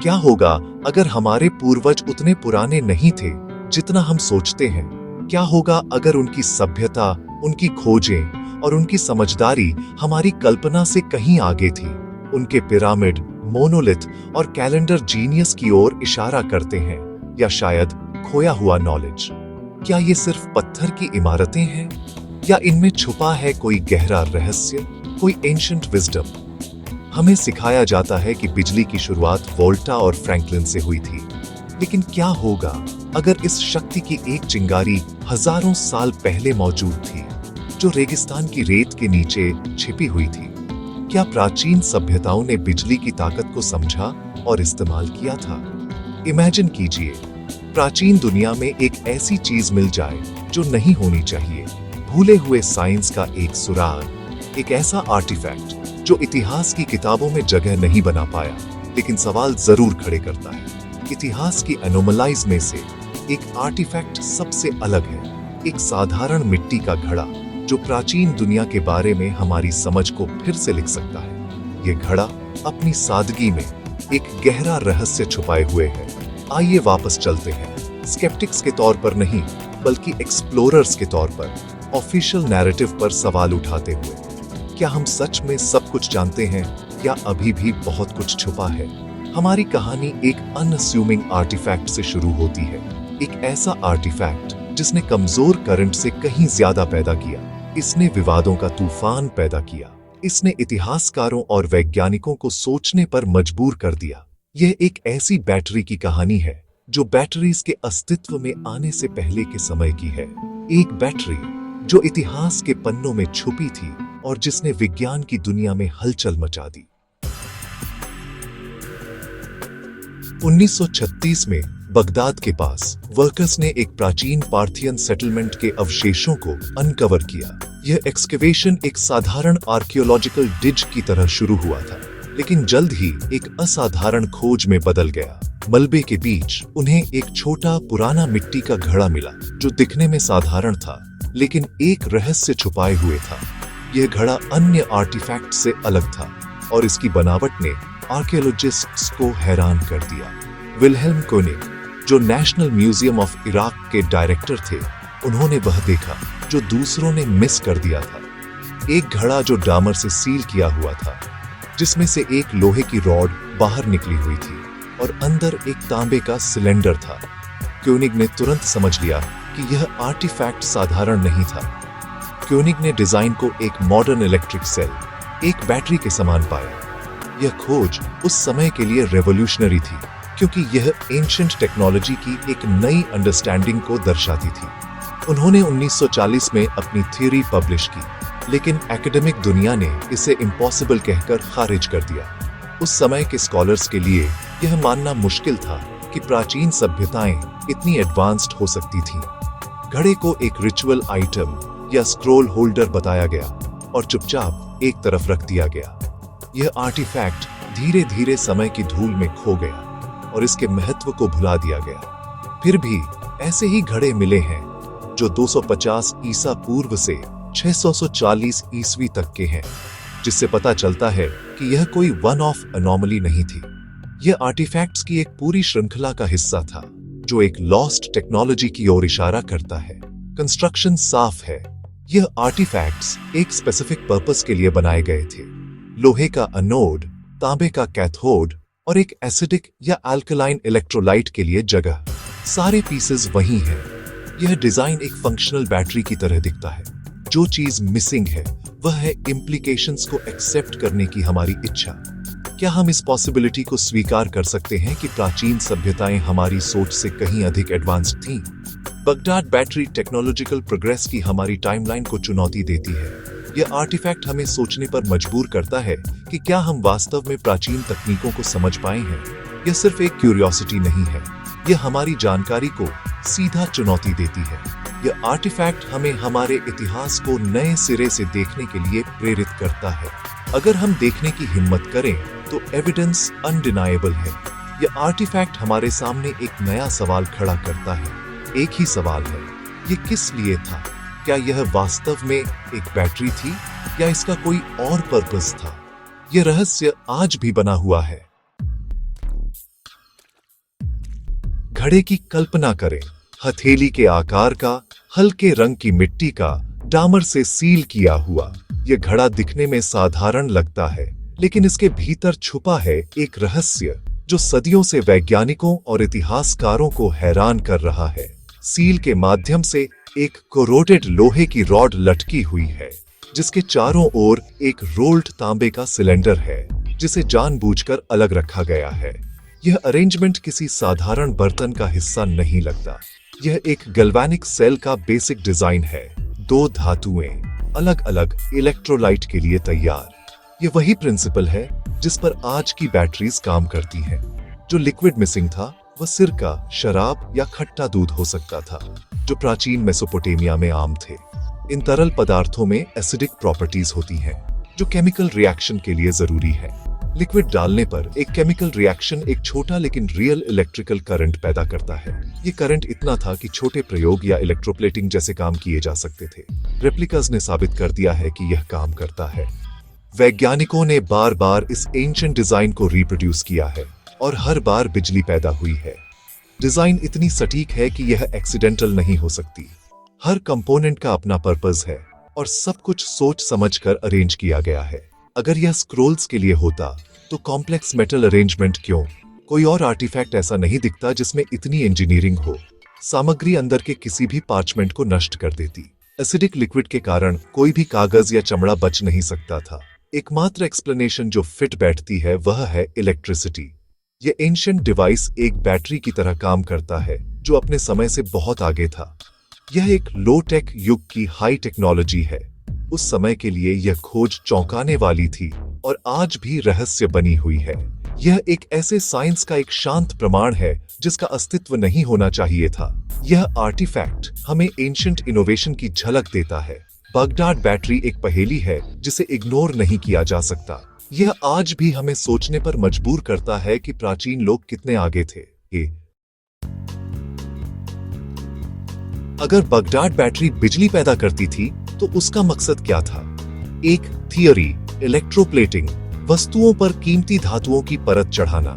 क्या होगा अगर हमारे पूर्वज उतने पुराने नहीं थे जितना हम सोचते हैं? क्या होगा अगर उनकी सभ्यता, उनकी खोजें और उनकी समझदारी हमारी कल्पना से कहीं आगे थी? उनके पिरामिड, मोनोलिथ और कैलेंडर जीनियस की ओर इशारा करते हैं, या शायद खोया हुआ नॉलेज? क्या ये सिर्फ पत्थर की इमारतें हैं, या इनमें छुपा है कोई गहरा रहस्य, कोई एंशिएंट विजडम? हमें सिखाया जाता है कि बिजली की शुरुआत वोल्टा और फ्रैंकलिन से हुई थी, लेकिन क्या होगा अगर इस शक्ति की एक चिंगारी हजारों साल पहले मौजूद थी, जो रेगिस्तान की रेत के नीचे छिपी हुई थी? क्या प्राचीन सभ्यताओं ने बिजली की ताकत को समझा और इस्तेमाल किया था? इमेजिन कीजिए, प्राचीन दुनिया में एक ऐसी चीज मिल जाए जो नहीं होनी चाहिए, भूले हुए साइंस का एक सुराग, एक ऐसा आर्टिफैक्ट जो इतिहास की किताबों में जगह नहीं बना पाया, लेकिन सवाल जरूर खड़े करता है। इतिहास की एनोमलाइज में से एक आर्टिफैक्ट सबसे अलग है, एक साधारण मिट्टी का घड़ा जो प्राचीन दुनिया के बारे में हमारी समझ को फिर से लिख सकता है। ये घड़ा अपनी सादगी में एक गहरा रहस्य छुपाए हुए है। आइए वापस चलते हैं, स्केप्टिक्स के तौर पर नहीं, बल्कि एक्सप्लोरर्स के तौर पर, ऑफिशियल नैरेटिव पर सवाल उठाते हुए। क्या हम सच में सब कुछ जानते हैं, या अभी भी बहुत कुछ छुपा है? हमारी कहानी एक अनअस्यूमिंग आर्टिफैक्ट से शुरू होती है, एक ऐसा आर्टिफैक्ट जिसने कमजोर करंट से कहीं ज्यादा पैदा किया। इसने विवादों का तूफान पैदा किया, इसने इतिहासकारों और वैज्ञानिकों को सोचने पर मजबूर कर दिया। यह एक ऐसी बैटरी की कहानी है जो बैटरीज के अस्तित्व में आने से पहले के समय की है। एक बैटरी जो इतिहास के पन्नों में छुपी थी और जिसने विज्ञान की दुनिया में हलचल मचा दी। 1936 में बगदाद के पास वर्कर्स ने एक प्राचीन पार्थियन सेटलमेंट के अवशेषों को अनकवर किया। यह एक्सकेवेशन एक साधारण आर्कियोलॉजिकल डिज की तरह शुरू हुआ था, लेकिन जल्द ही एक असाधारण खोज में बदल गया। मलबे के बीच उन्हें एक छोटा पुराना मिट्टी का घड़ा मिला जो दिखने में साधारण था, लेकिन एक रहस्य छुपाए हुए था। यह घड़ा अन्य आर्टिफैक्ट से अलग था और इसकी बनावट ने आर्कियोलॉजिस्ट्स को हैरान कर दिया। विल्हेल्म कोनिग, जो नेशनल म्यूजियम ऑफ इराक के डायरेक्टर थे, उन्होंने वह देखा जो दूसरों ने मिस कर दिया था। एक घड़ा जो डामर से सील किया हुआ था, जिसमें से एक लोहे की रॉड बाहर निकली हुई थी और अंदर एक तांबे का सिलेंडर था। कोनिग ने तुरंत समझ लिया कि यह आर्टिफैक्ट साधारण नहीं था। कोनिग ने डिजाइन को एक मॉडर्न इलेक्ट्रिक सेल, एक बैटरी के समान पाया। यह खोज उस समय के लिए रेवोल्यूशनरी थी, क्योंकि यह एंशिएंट टेक्नोलॉजी की एक नई अंडरस्टैंडिंग को दर्शाती थी। उन्होंने 1940 में अपनी थ्योरी पब्लिश की, लेकिन एकेडमिक दुनिया ने इसे इम्पॉसिबल कहकर खारिज कर दिया। उस समय के स्कॉलर्स के लिए यह मानना मुश्किल था कि प्राचीन सभ्यताएं इतनी एडवांस्ड हो सकती थीं। घड़े को एक रिचुअल आइटम या स्क्रोल होल्डर बताया गया और चुपचाप एक तरफ रख दिया गया। यह आर्टिफैक्ट धीरे धीरे समय की धूल में खो गया और इसके महत्व को भुला दिया गया। फिर भी ऐसे ही घड़े मिले हैं जो 250 ईसा पूर्व से 640 ईस्वी तक के हैं, जिससे पता चलता है कि यह कोई वन ऑफ एनोमली नहीं थी। यह आर्टिफैक्ट्स की एक पूरी श्रृंखला का हिस्सा था जो एक लॉस्ट टेक्नोलॉजी की ओर इशारा करता है। कंस्ट्रक्शन साफ है, यह आर्टिफैक्ट्स एक स्पेसिफिक पर्पस के लिए बनाए गए थे। लोहे का एनोड, तांबे का कैथोड और एक एसिडिक या अल्कलाइन इलेक्ट्रोलाइट के लिए जगह, सारे पीसेस वही हैं। यह डिजाइन एक फंक्शनल बैटरी की तरह दिखता है। जो चीज मिसिंग है वह है इम्प्लीकेशंस को एक्सेप्ट करने की हमारी इच्छा। क्या हम इस पॉसिबिलिटी को स्वीकार कर सकते हैं कि प्राचीन सभ्यताएं हमारी सोच से कहीं अधिक एडवांस्ड थीं? बगदाद बैटरी टेक्नोलॉजिकल प्रोग्रेस की हमारी टाइमलाइन को चुनौती देती है। यह आर्टिफैक्ट हमें सोचने पर मजबूर करता है कि क्या हम वास्तव में प्राचीन तकनीकों को समझ पाए हैं। यह सिर्फ एक क्यूरियोसिटी नहीं है, यह हमारी जानकारी को सीधा चुनौती देती है। यह आर्टिफैक्ट हमें हमारे इतिहास को नए सिरे से देखने के लिए प्रेरित करता है। अगर हम देखने की हिम्मत करें तो एविडेंस अनडिनाएबल है। यह आर्टिफैक्ट हमारे सामने एक नया सवाल खड़ा करता है। एक ही सवाल है, ये किस लिए था? क्या यह वास्तव में एक बैटरी थी या इसका कोई और पर्पस था? यह रहस्य आज भी बना हुआ है। घड़े की कल्पना करें, हथेली के आकार का, हल्के रंग की मिट्टी का, डामर से सील किया हुआ। यह घड़ा दिखने में साधारण लगता है, लेकिन इसके भीतर छुपा है एक रहस्य जो सदियों से वैज्ञानिकों और इतिहासकारों को हैरान कर रहा है। सील के माध्यम से एक कोरोडेड लोहे की रॉड लटकी हुई है, जिसके चारों ओर एक रोल्ड तांबे का सिलेंडर है, जिसे जानबूझकर अलग रखा गया है। यह अरेंजमेंट किसी साधारण बर्तन का हिस्सा नहीं लगता। यह एक गैल्वेनिक सेल का बेसिक डिजाइन है, दो धातुएं अलग अलग इलेक्ट्रोलाइट के लिए तैयार। यह वही प्रिंसिपल है जिस पर आज की बैटरीज काम करती हैं। जो लिक्विड मिसिंग था वह सिरका, शराब या खट्टा दूध हो सकता था, जो प्राचीन मेसोपोटामिया में आम थे। इन तरल पदार्थों में एसिडिक प्रॉपर्टीज होती हैं, जो केमिकल रिएक्शन के लिए जरूरी है। लिक्विड डालने पर एक केमिकल रिएक्शन एक छोटा लेकिन रियल इलेक्ट्रिकल करंट पैदा करता है। ये करंट इतना था कि छोटे प्रयोग या इलेक्ट्रोप्लेटिंग जैसे काम किए जा सकते थे। रेप्लिकास ने साबित कर दिया है कि यह काम करता है। वैज्ञानिकों ने बार बार इस एंशिएंट डिजाइन को रिप्रोड्यूस किया है और हर बार बिजली पैदा हुई है। डिजाइन इतनी सटीक है कि यह एक्सीडेंटल नहीं हो सकती। हर कंपोनेंट का अपना पर्पस है और सब कुछ सोच समझकर अरेंज किया गया है। अगर यह स्क्रोल्स के लिए होता तो कॉम्प्लेक्स मेटल अरेंजमेंट क्यों? कोई और आर्टिफैक्ट ऐसा नहीं दिखता जिसमें इतनी इंजीनियरिंग हो। सामग्री अंदर के किसी भी पार्चमेंट को नष्ट कर देती। एसिडिक लिक्विड के कारण कोई भी कागज या चमड़ा बच नहीं सकता था। एकमात्र एक्सप्लेनेशन जो फिट बैठती है वह है इलेक्ट्रिसिटी। यह एंशिएंट डिवाइस एक बैटरी की तरह काम करता है, जो अपने समय से बहुत आगे था। यह एक लो टेक युग की हाई टेक्नोलॉजी है। उस समय के लिए यह खोज चौंकाने वाली थी और आज भी रहस्य बनी हुई है। यह एक ऐसे साइंस का एक शांत प्रमाण है जिसका अस्तित्व नहीं होना चाहिए था। यह आर्टिफैक्ट हमें एंशिएंट इनोवेशन की झलक देता है। बगदाद बैटरी एक पहेली है जिसे इग्नोर नहीं किया जा सकता। यह आज भी हमें सोचने पर मजबूर करता है कि प्राचीन लोग कितने आगे थे। अगर बगदाद बैटरी बिजली पैदा करती थी तो उसका मकसद क्या था? एक थियरी, इलेक्ट्रोप्लेटिंग, वस्तुओं पर कीमती धातुओं की परत चढ़ाना।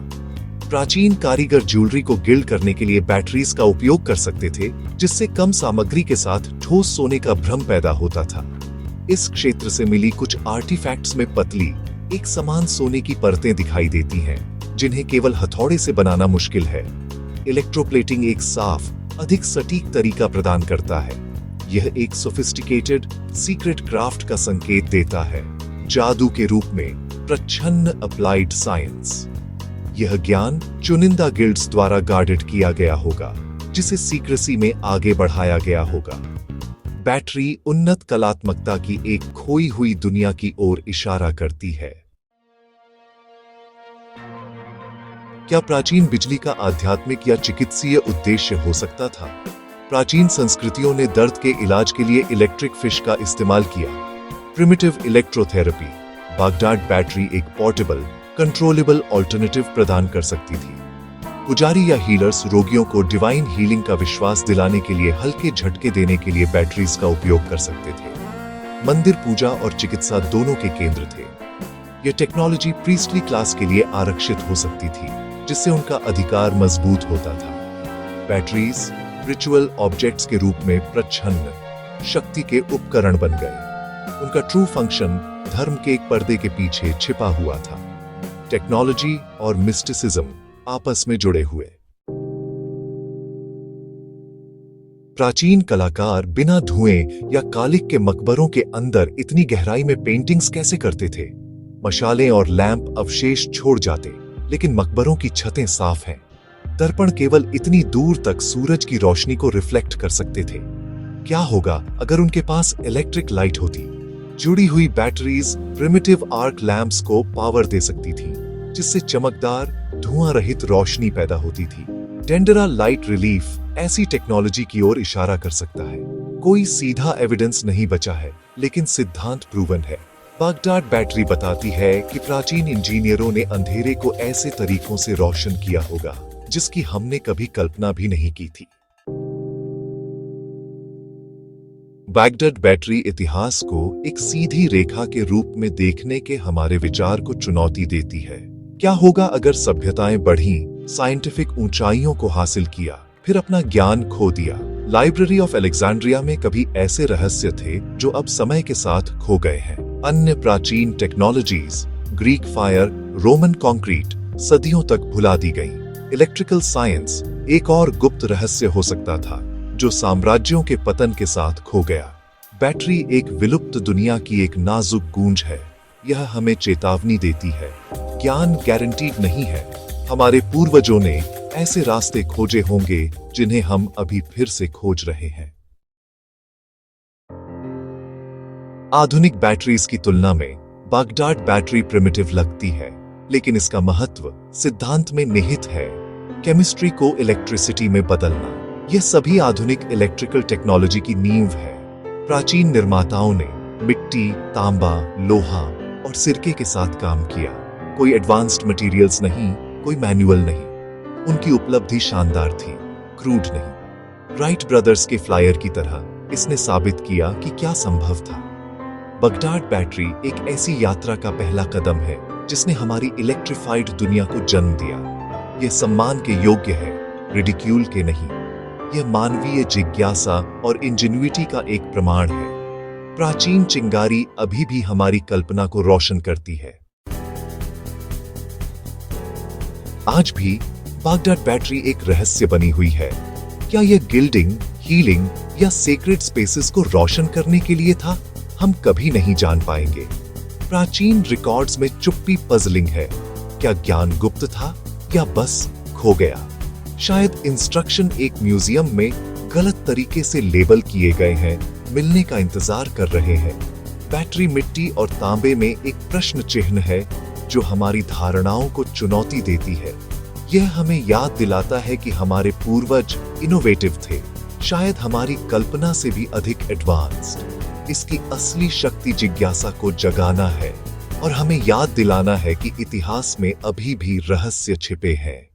प्राचीन कारीगर ज्वेलरी को गिल्ड करने के लिए बैटरीज का उपयोग कर सकते थे, जिससे कम सामग्री के साथ ठोस सोने का भ्रम पैदा होता था। इस क्षेत्र से मिली कुछ आर्टिफैक्ट्स में पतली, एक समान सोने की परतें दिखाई देती हैं, जिन्हें केवल हथौड़े से बनाना मुश्किल है। इलेक्ट्रोप्लेटिंग एक साफ, अधिक सटीक तरीका प्रदान करता है। यह एक सोफिस्टिकेटेड, सीक्रेट क्राफ्ट का संकेत देता है, जादू के रूप में प्रच्छन्न अप्लाइड साइंस। यह ज्ञान चुनिंदा गिल्ड्स द्वारा गार्डेड किया गया होगा, जिसे सीक्रेसी में आगे बढ़ाया गया होगा। बैटरी उन्नत कलात्मकता की एक खोई हुई दुनिया की ओर इशारा करती है। क्या प्राचीन बिजली का आध्यात्मिक या चिकित्सीय उद्देश्य हो सकता था? प्राचीन संस्कृतियों ने दर्द के इलाज के लिए इलेक्ट्रिक फिश का इस्तेमाल किया। Primitive electrotherapy. बगदाद बैटरी एक पोर्टेबल, कंट्रोलेबल ऑल्टरनेटिव प्रदान कर सकती थी। पुजारी या हीलर्स रोगियों को डिवाइन हीलिंग का विश्वास दिलाने के लिए हल्के झटके देने के लिए बैटरीज का उपयोग कर सकते थे। मंदिर पूजा और चिकित्सा दोनों के केंद्र थे। यह टेक्नोलॉजी प्रीस्टली क्लास के लिए आरक्षित हो सकती थी, जिससे उनका अधिकार मजबूत होता था। बैटरीज रिचुअल ऑब्जेक्ट्स के रूप में प्रच्छन्न शक्ति के उपकरण बन गए। उनका ट्रू फंक्शन धर्म के एक पर्दे के पीछे छिपा हुआ था। टेक्नोलॉजी और मिस्टिसिज्म आपस में जुड़े हुए। प्राचीन कलाकार बिना धुएं या कालिक के मकबरों के अंदर इतनी गहराई में पेंटिंग्स कैसे करते थे? मशालें और लैंप अवशेष छोड़ जाते, लेकिन मकबरों की छतें साफ हैं। दर्पण केवल इतनी दूर तक सूरज की रोशनी को रिफ्लेक्ट कर सकते थे। क्या होगा अगर उनके पास इलेक्ट्रिक लाइट होती? जुड़ी हुई बैटरीज प्रिमिटिव आर्क लैंप्स को पावर दे सकती थी, जिससे चमकदार, धुआं रहित रोशनी पैदा होती थी। डेंडरा लाइट रिलीफ ऐसी टेक्नोलॉजी की ओर इशारा कर सकता है। कोई सीधा एविडेंस नहीं बचा है, लेकिन सिद्धांत प्रूवन है। बगदाद बैटरी बताती है कि प्राचीन इंजीनियरों ने अंधेरे को ऐसे तरीकों से रोशन किया होगा जिसकी हमने कभी कल्पना भी नहीं की थी। बगदाद बैटरी इतिहास को एक सीधी रेखा के रूप में देखने के हमारे विचार को चुनौती देती है। क्या होगा अगर सभ्यताएं बढ़ीं, साइंटिफिक ऊंचाइयों को हासिल किया, फिर अपना ज्ञान खो दिया। लाइब्रेरी ऑफ अलेक्जेंड्रिया में कभी ऐसे रहस्य थे जो अब समय के साथ खो गए हैं। अन्य प्राचीन technologies, Greek fire, Roman concrete, सदियों तक भुला दी गई। इलेक्ट्रिकल साइंस एक और गुप्त रहस्य हो सकता था जो साम्राज्यों के पतन के साथ खो गया। बैटरी एक विलुप्त दुनिया की एक नाजुक गूंज है। यह हमें चेतावनी देती है, ज्ञान गारंटीड नहीं है। हमारे पूर्वजों ने ऐसे रास्ते खोजे होंगे जिन्हें हम अभी फिर से खोज रहे हैं। आधुनिक बैटरीज की तुलना में बगदाद बैटरी प्रिमिटिव लगती है, लेकिन इसका महत्व सिद्धांत में निहित है। केमिस्ट्री को इलेक्ट्रिसिटी में बदलना, यह सभी आधुनिक इलेक्ट्रिकल टेक्नोलॉजी की नींव है। प्राचीन निर्माताओं ने मिट्टी, तांबा, लोहा और सिरके के साथ काम किया। कोई एडवांस्ड मटेरियल्स नहीं, कोई मैनुअल नहीं। उनकी उपलब्धि शानदार थी, क्रूड नहीं। राइट ब्रदर्स के फ्लायर की तरह इसने साबित किया कि क्या संभव था। बगदाद बैटरी एक ऐसी यात्रा का पहला कदम है जिसने हमारी इलेक्ट्रिफाइड दुनिया को जन्म दिया। यह सम्मान के योग्य है, रिडिक्यूल के नहीं। यह मानवीय जिज्ञासा और इंजेन्युइटी का एक प्रमाण है। प्राचीन चिंगारी अभी भी हमारी कल्पना को रोशन करती है। आज भी बगदाद बैटरी एक रहस्य बनी हुई है। क्या यह गिल्डिंग, हीलिंग या सेक्रेड स्पेसेस को रोशन करने के लिए था? हम कभी नहीं जान पाएंगे। प्राचीन रिकॉर्ड्स में चुप्पी पजलिंग है। क्या ज्ञान गुप्त था या बस खो गया? शायद इंस्ट्रक्शन एक म्यूजियम में गलत तरीके से लेबल किए गए हैं, मिलने का इंतजार कर रहे हैं। बैटरी मिट्टी और तांबे में एक प्रश्न चिन्ह है जो हमारी धारणाओं को चुनौती देती है। यह हमें याद दिलाता है कि हमारे पूर्वज इनोवेटिव थे, शायद हमारी कल्पना से भी अधिक एडवांस्ड। इसकी असली शक्ति जिज्ञासा को जगाना है और हमें याद दिलाना है कि इतिहास में अभी भी रहस्य छिपे हैं।